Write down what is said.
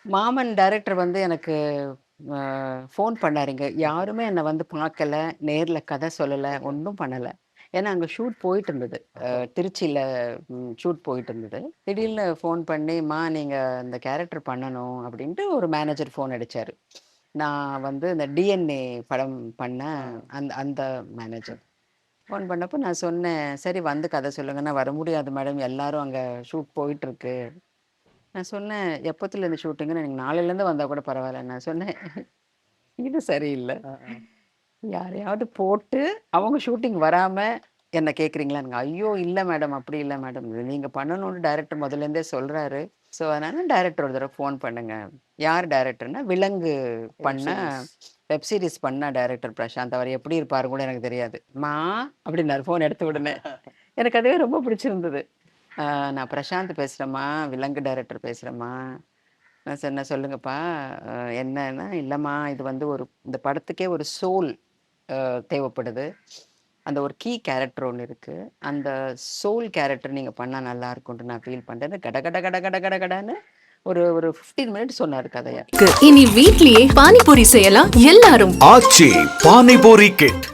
மாமன் டைரக்டர் வந்து எனக்கு ஃபோன் பண்ணாருங்க. யாருமே என்ன வந்து பார்க்கல, நேர்ல கதை சொல்லல, ஒண்ணும் பண்ணல. ஏன்னா அங்க ஷூட் போயிட்டு இருந்தது. திருச்சியில ஷூட் போயிட்டு இருந்தது. திடீர்னு ஃபோன் பண்ணி, "ம்மா நீங்க இந்த கேரக்டர் பண்ணணும்" அப்படின்ட்டு ஒரு மேனேஜர் ஃபோன் அடிச்சாரு. நான் வந்து இந்த டிஎன்ஏ படம் பண்ண அந்த அந்த மேனேஜர். ஃபோன் பண்ணப்போ நான் சொன்னேன், "சரி வந்து கதை சொல்லுங்க." "நான் வர முடியாது மேடம். எல்லாரும் அங்க ஷூட் போயிட்டுருக்கு." நான் சொன்னேன், "எப்போத்துலேருந்து ஷூட்டிங்குன்னு?" "எனக்கு நாளையிலேருந்து வந்தா கூட பரவாயில்ல." நான் சொன்னேன், "இது சரியில்ல. யாரையாவது போட்டு அவங்க ஷூட்டிங் வராம என்ன கேட்குறீங்களான்னு." "ஐயோ! இல்ல மேடம். அப்படி இல்ல மேடம். இது நீங்க பண்ணணும்னு டைரக்டர் முதல்லேருந்தே சொல்றாரு. ஸோ அதனால டைரக்டர் ஒரு தடவ ஃபோன் பண்ணுங்க." யார் டைரக்டர்னா, விலங்கு பண்ண வெப் சீரிஸ் பண்ண டைரக்டர் பிரசாந்த். அவர் எப்படி இருப்பாரு கூட எனக்கு தெரியாது. "மா" அப்படின்னாரு ஃபோன் எடுத்த உடனே. எனக்கு அதுவே ரொம்ப பிடிச்சிருந்தது. "நான் பிரசாந்த் பேசுறேம்மா. விலங்கு டைரக்டர் பேசுறேம்மா." நான் சொன்னேன், "சொல்லுங்கப்பா." அ என்னன்னா, "இல்லம்மா இது வந்து இந்த படத்துக்கே ஒரு சோல் தேவைப்படுது. அந்த ஒரு கீ கேரக்டர் ஒண்ணு இருக்கு. அந்த சோல் கேரக்டர் நீங்க பண்ணா நல்லா இருக்கும்னு நான் ஃபீல் பண்றேன்னு" கட கட கட கட கட கடன்னு ஒரு ஒரு 15 மினிட்ஸ் சொன்னாரு கதைய. இனி வீட்லயே பானிபூரி செய்யலாம் எல்லாரும். ஆச்சி பானிபூரி கிட்